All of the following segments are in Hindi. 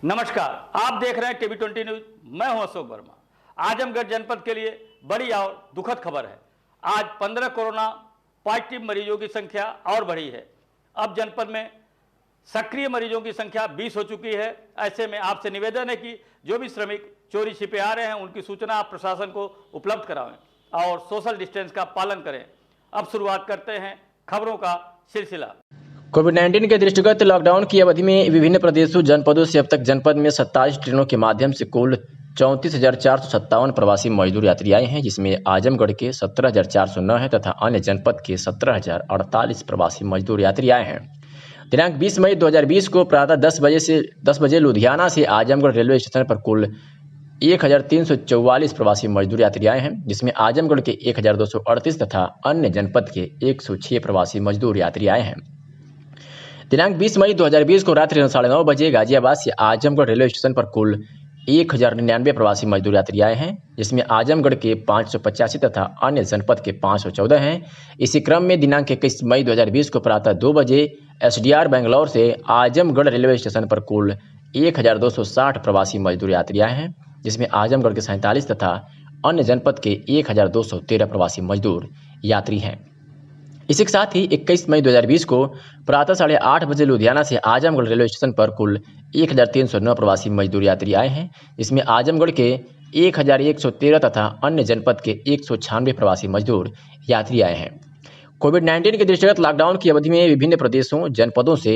नमस्कार, आप देख रहे हैं टीवी 20 न्यूज। मैं हूं अशोक वर्मा। आजमगढ़ जनपद के लिए बड़ी और दुखद खबर है। आज 15 कोरोना पॉजिटिव मरीजों की संख्या और बढ़ी है। अब जनपद में सक्रिय मरीजों की संख्या 20 हो चुकी है। ऐसे में आपसे निवेदन है कि जो भी श्रमिक चोरी छिपे आ रहे हैं उनकी सूचना आप प्रशासन को उपलब्ध कराएं और सोशल डिस्टेंस का पालन करें। अब शुरुआत करते हैं खबरों का सिलसिला। कोविड-19 के दृष्टिगत लॉकडाउन की अवधि में विभिन्न प्रदेशों जनपदों से अब तक जनपद में 27 ट्रेनों के माध्यम से कुल 34,457 प्रवासी मजदूर यात्री आए हैं, जिसमें आजमगढ़ के 17,409 हैं तथा अन्य जनपद के 17,048 प्रवासी मजदूर यात्री आए हैं। दिनांक 20 मई 2020 को प्रातः 10 बजे लुधियाना से आजमगढ़ रेलवे स्टेशन पर कुल 1,344 प्रवासी मजदूर यात्री आए हैं, जिसमें आजमगढ़ के 1,238 तथा अन्य जनपद के 106 प्रवासी मजदूर यात्री आए हैं। दिनांक 20 मई 2020 को रात्रि 9:30 बजे गाजियाबाद से आजमगढ़ रेलवे स्टेशन पर कुल 1,099 प्रवासी मजदूर यात्री आए हैं, जिसमें आजमगढ़ के 585 तथा अन्य जनपद के 514 हैं। इसी क्रम में दिनांक 21 मई 2020 को प्रातः 2 बजे SDR बेंगलौर से आजमगढ़ रेलवे स्टेशन पर कुल 1,260 प्रवासी मजदूर यात्री आए हैं, जिसमें आजमगढ़ के 47 तथा अन्य जनपद के 1,213 प्रवासी मजदूर यात्री हैं। इसी के साथ ही 21 मई 2020 को प्रातः 8:30 बजे लुधियाना से आजमगढ़ रेलवे स्टेशन पर कुल 1,309 प्रवासी मजदूर यात्री आए हैं, जिसमें आजमगढ़ के 1,113 तथा अन्य जनपद के 196 प्रवासी मजदूर यात्री आए हैं। कोविड-19 के दृष्टिगत लॉकडाउन की अवधि में विभिन्न प्रदेशों जनपदों से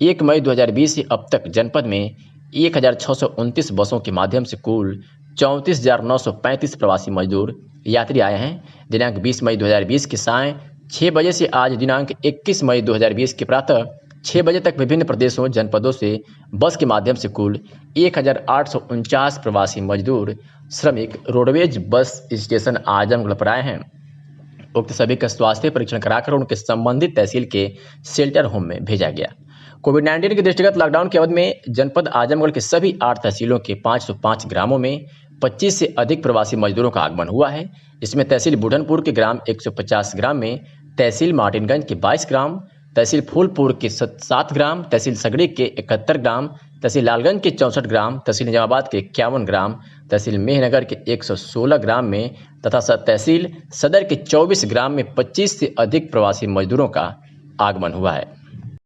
1 मई 2020 से अब तक जनपद में 1,629 बसों के माध्यम से कुल 34,935 प्रवासी मजदूर यात्री आए हैं। दिनांक 20 मई 2020 के सायं 6 बजे से आज दिनांक 21 मई 2020 के प्रातः 6 बजे तक विभिन्न प्रदेशों जनपदों से बस के माध्यम से कुल 1,849 प्रवासी मजदूर श्रमिक रोडवेज बस स्टेशन आजमगढ़ पर आए हैं। उक्त सभी का स्वास्थ्य परीक्षण कराकर उनके संबंधित तहसील के शेल्टर होम में भेजा गया। कोविड-19 के दृष्टिगत लॉकडाउन की अवधि में जनपद आजमगढ़ के सभी 8 तहसीलों के 505 ग्रामों में 25 से अधिक प्रवासी मजदूरों का आगमन हुआ है। इसमें तहसील बुढ़नपुर के ग्राम 150 ग्राम में, तहसील मार्टिनगंज के 22 ग्राम, तहसील फूलपुर के 7 ग्राम, तहसील सगड़ी के 71 ग्राम, तहसील लालगंज के 64 ग्राम, तहसील निजामाबाद के 51 ग्राम, तहसील मेहनगर के 116 ग्राम में तथा तहसील सदर के 24 ग्राम में 25 से अधिक प्रवासी मजदूरों का आगमन हुआ है।